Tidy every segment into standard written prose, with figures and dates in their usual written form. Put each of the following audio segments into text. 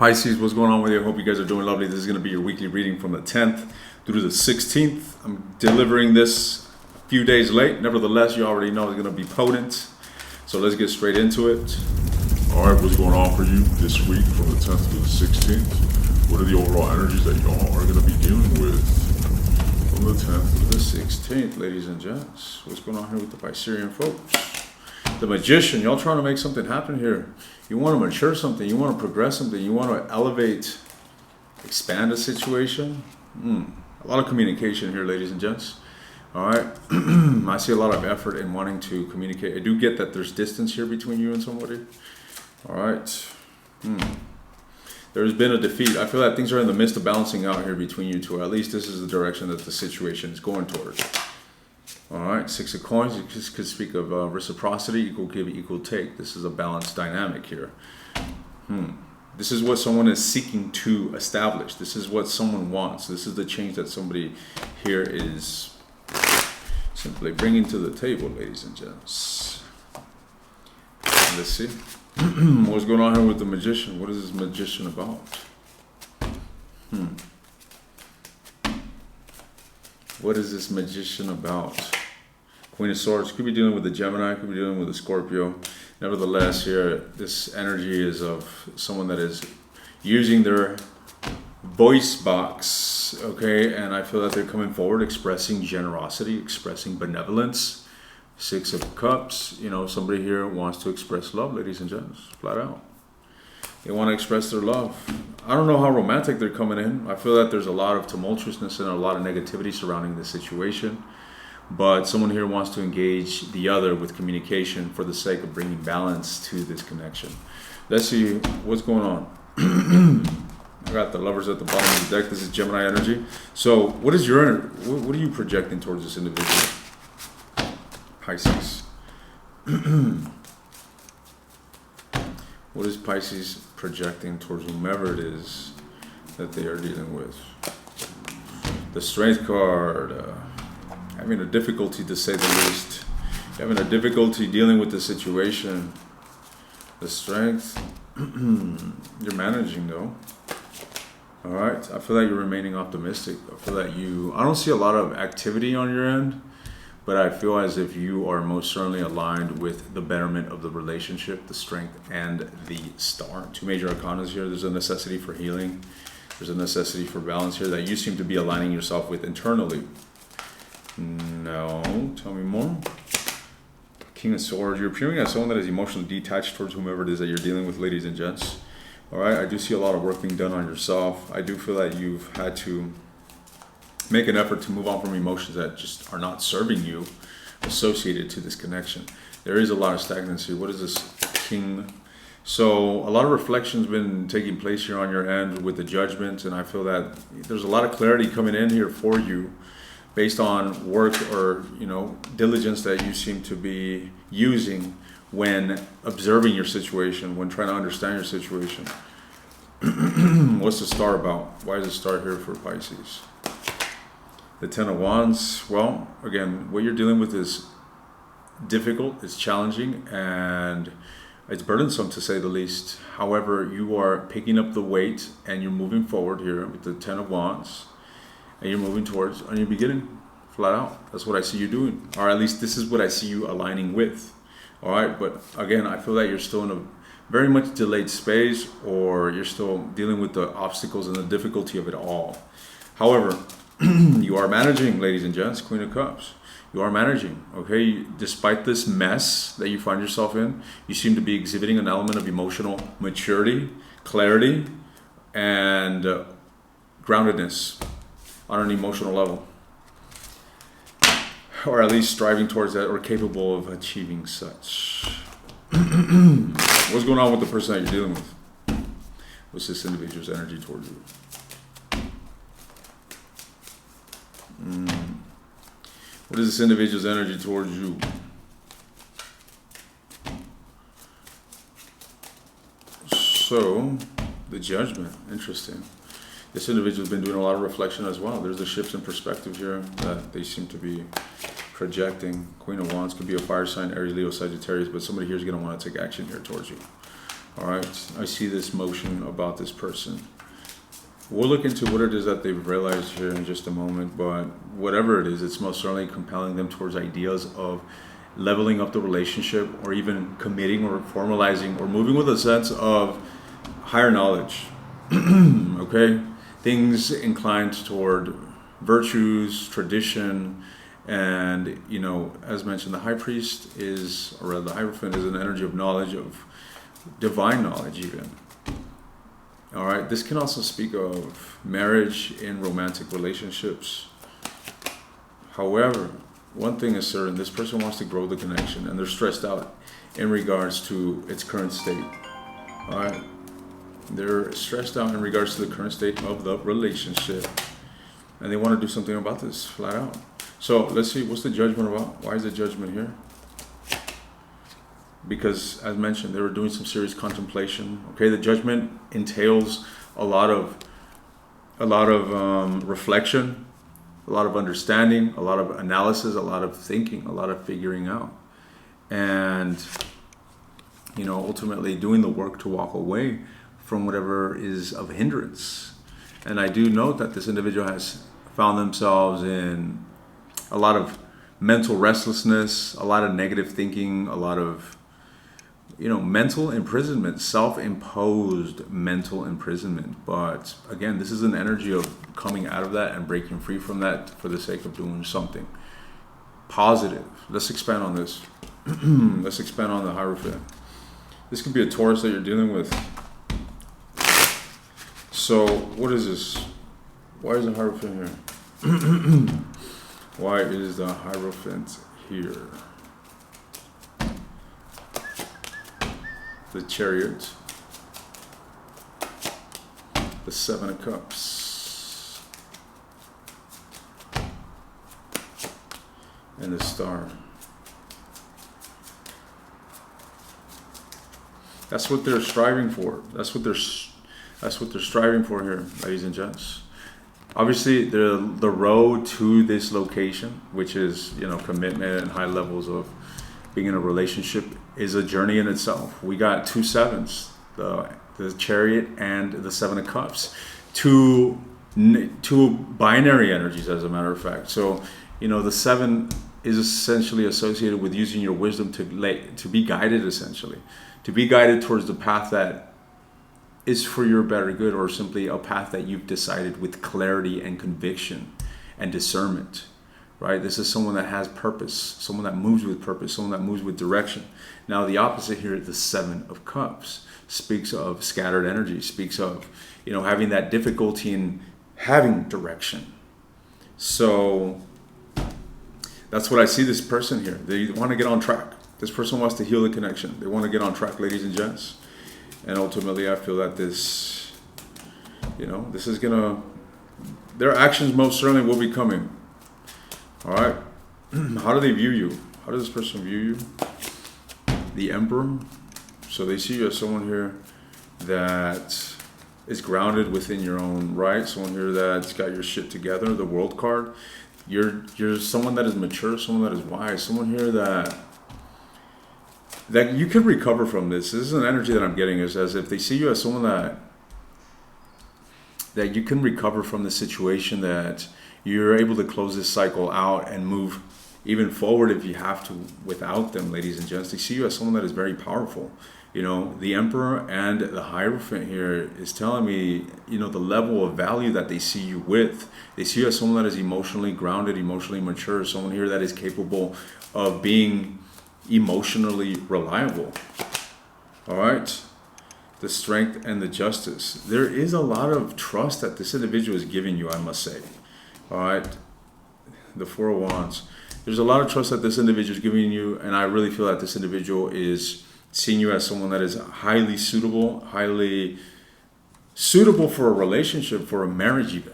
Pisces, what's going on with you? I hope you guys are doing lovely. This is going to be your weekly reading from the 10th through the 16th. I'm delivering this a few days late. Nevertheless, you already know it's going to be potent. So let's get straight into it. All right, what's going on for you this week from the 10th to the 16th? What are the overall energies that y'all are going to be dealing with from the 10th to the 16th, ladies and gents? What's going on here with the Piscean folks? The Magician, y'all trying to make something happen here. You want to mature something. You want to progress something. You want to elevate, expand a situation. A lot of communication here, ladies and gents. All right. I see a lot of effort in wanting to communicate. I do get that there's distance here between you and somebody. All right. There's been a defeat. I feel that things are in the midst of balancing out here between you two. At least this is the direction that the situation is going towards. All right, Six of Coins, you could speak of reciprocity, equal give, equal take. This is a balanced dynamic here. This is what someone is seeking to establish. This is what someone wants. This is the change that somebody here is simply bringing to the table, ladies and gents. Let's see. What's going on here with the Magician? What is this Magician about? What is this Magician about? Queen of Swords, could be dealing with a Gemini, could be dealing with a Scorpio. Nevertheless, here, this energy is of someone that is using their voice box, okay? And I feel that they're coming forward, expressing generosity, expressing benevolence. Six of Cups, you know, somebody here wants to express love, ladies and gents, flat out. They want to express their love. I don't know how romantic they're coming in. I feel that there's a lot of tumultuousness and a lot of negativity surrounding this situation. But someone here wants to engage the other with communication for the sake of bringing balance to this connection. Let's see what's going on. I got the Lovers at the bottom of the deck. This is Gemini energy. So what is your energy? What are you projecting towards this individual? Pisces. What is Pisces projecting towards whomever it is that they are dealing with? The Strength card. Having a difficulty, to say the least. Having a difficulty dealing with the situation. The Strength. You're managing, though. All right. I feel like you're remaining optimistic. I feel that I don't see a lot of activity on your end, but I feel as if you are most certainly aligned with the betterment of the relationship, the Strength, and the Star. Two major arcanas here. There's a necessity for healing. There's a necessity for balance here that you seem to be aligning yourself with internally. No, tell me more. King of Swords, you're appearing as someone that is emotionally detached towards whomever it is that you're dealing with, ladies and gents. All right, I do see a lot of work being done on yourself. I do feel that you've had to make an effort to move on from emotions that just are not serving you associated to this connection. There is a lot of stagnancy. What is this King? So a lot of reflection's been taking place here on your end with the Judgment, and I feel that there's a lot of clarity coming in here for you based on work or, diligence that you seem to be using when observing your situation, when trying to understand your situation. What's the Star about? Why is the Star here for Pisces? The Ten of Wands. Well, again, what you're dealing with is difficult, it's challenging, and it's burdensome to say the least. However, you are picking up the weight and you're moving forward here with the Ten of Wands. And you're moving towards a new beginning, flat out. That's what I see you doing. Or at least this is what I see you aligning with. All right, but again, I feel that you're still in a very much delayed space, or you're still dealing with the obstacles and the difficulty of it all. However, you are managing, ladies and gents, Queen of Cups. You are managing, okay? Despite this mess that you find yourself in, you seem to be exhibiting an element of emotional maturity, clarity, and groundedness on an emotional level, or at least striving towards that, or capable of achieving such. What's going on with the person that you're dealing with? What's this individual's energy towards you? What is this individual's energy towards you? So, the Judgment, interesting. This individual's been doing a lot of reflection as well. There's the shifts in perspective here that they seem to be projecting. Queen of Wands could be a fire sign, Aries, Leo, Sagittarius, but somebody here is going to want to take action here towards you. All right, I see this motion about this person. We'll look into what it is that they've realized here in just a moment, but whatever it is, it's most certainly compelling them towards ideas of leveling up the relationship, or even committing or formalizing or moving with a sense of higher knowledge. Okay, things inclined toward virtues, tradition, and as mentioned, the high priest is, or rather the Hierophant is an energy of knowledge, of divine knowledge even. All right, this can also speak of marriage in romantic relationships. However, one thing is certain, this person wants to grow the connection, and they're stressed out in regards to its current state. All right, they're stressed out in regards to the current state of the relationship, and they want to do something about this flat out. So let's see, what's the judgment about? Why is the judgment here? Because, as mentioned, they were doing some serious contemplation. Okay, the judgment entails a lot of reflection, a lot of understanding, a lot of analysis, a lot of thinking, a lot of figuring out, and ultimately doing the work to walk away from whatever is of hindrance. And I do note that this individual has found themselves in a lot of mental restlessness, a lot of negative thinking, a lot of mental imprisonment, self-imposed mental imprisonment. But again, this is an energy of coming out of that and breaking free from that for the sake of doing something positive. Let's expand on this. Let's expand on the Hierophant. This could be a Taurus that you're dealing with. So what is this? Why is the Hierophant here? Why is the Hierophant here? The Chariot, the Seven of Cups, and the Star. That's what they're striving for. That's what they're striving for here, ladies and gents. Obviously, the road to this location, which is commitment and high levels of being in a relationship, is a journey in itself. We got two sevens, the Chariot and the Seven of Cups, two binary energies, as a matter of fact. So the seven is essentially associated with using your wisdom to be guided, essentially, to be guided towards the path that is for your better good, or simply a path that you've decided with clarity and conviction and discernment. Right? This is someone that has purpose, someone that moves with purpose, someone that moves with direction. Now, the opposite here, the Seven of Cups, speaks of scattered energy, speaks of, having that difficulty in having direction. So that's what I see this person here. They want to get on track. This person wants to heal the connection. They want to get on track, ladies and gents. And ultimately, I feel that this, this is their actions most certainly will be coming. All right, how do they view you? How does this person view you? The Emperor. So they see you as someone here that is grounded within your own right. Someone here that's got your shit together. The World card. You're someone that is mature, someone that is wise, someone here that you could recover from this. This is an energy that I'm getting, is as if they see you as someone that you can recover from the situation, that you're able to close this cycle out and move even forward if you have to without them, ladies and gents. They see you as someone that is very powerful. The Emperor and the Hierophant here is telling me, the level of value that they see you with. They see you as someone that is emotionally grounded, emotionally mature, someone here that is capable of being emotionally reliable. All right. The Strength and the Justice. There is a lot of trust that this individual is giving you, I must say. All right, the Four of Wands. There's a lot of trust that this individual is giving you, and I really feel that this individual is seeing you as someone that is highly suitable for a relationship, for a marriage even.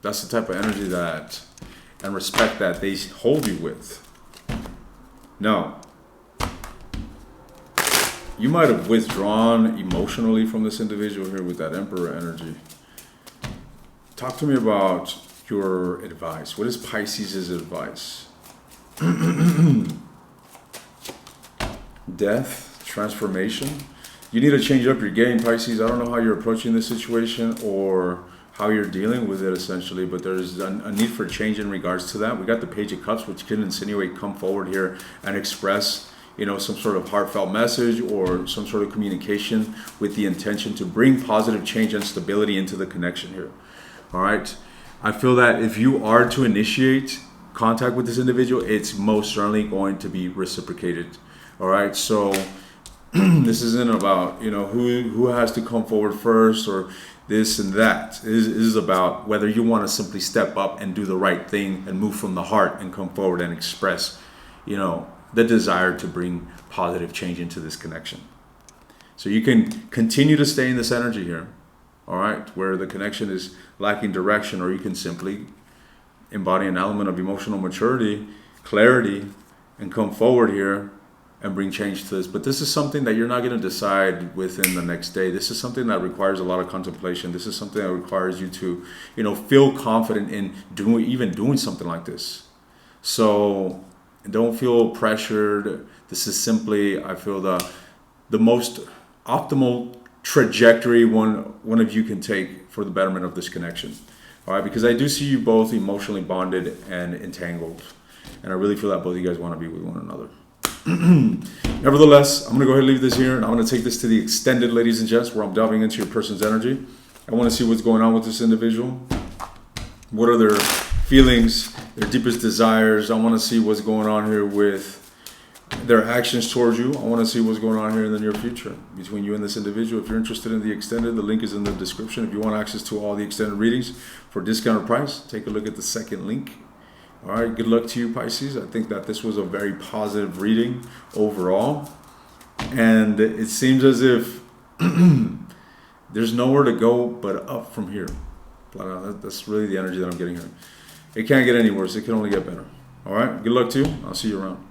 That's the type of energy that and respect that they hold you with. Now, you might have withdrawn emotionally from this individual here with that Emperor energy. Talk to me about your advice. What is Pisces' advice? Death, transformation. you need to change up your game, Pisces. I don't know how you're approaching this situation or how you're dealing with it essentially, but there's a need for change in regards to that. We got the Page of Cups, which can insinuate come forward here and express, you know, some sort of heartfelt message or some sort of communication with the intention to bring positive change and stability into the connection here. All right. I feel that if you are to initiate contact with this individual, it's most certainly going to be reciprocated. All right. So this isn't about, you know, who has to come forward first or this and that. This is about whether you want to simply step up and do the right thing and move from the heart and come forward and express, you know, the desire to bring positive change into this connection. So you can continue to stay in this energy here, all right, where the connection is lacking direction, or you can simply embody an element of emotional maturity, clarity, and come forward here and bring change to this. But this is something that you're not going to decide within the next day. This is something that requires a lot of contemplation. This is something that requires you to, you know, feel confident in doing something like this. So don't feel pressured. This is simply, I feel, the most optimal trajectory one of you can take for the betterment of this connection. All right, because I do see you both emotionally bonded and entangled, and I really feel that both of you guys want to be with one another. Nevertheless, I'm going to go ahead and leave this here, and I'm going to take this to the extended, ladies and gents, where I'm delving into your person's energy. I want to see what's going on with this individual. What are their feelings, their deepest desires? I want to see what's going on here with their actions towards you. I want to see what's going on here in the near future between you and this individual. If you're interested in the extended, the link is in the description. If you want access to all the extended readings for a discounted price, take a look at the second link. All right, good luck to you, Pisces. I think that this was a very positive reading overall. And it seems as if there's nowhere to go but up from here. That's really the energy that I'm getting here. It can't get any worse. It can only get better. All right, good luck to you. I'll see you around.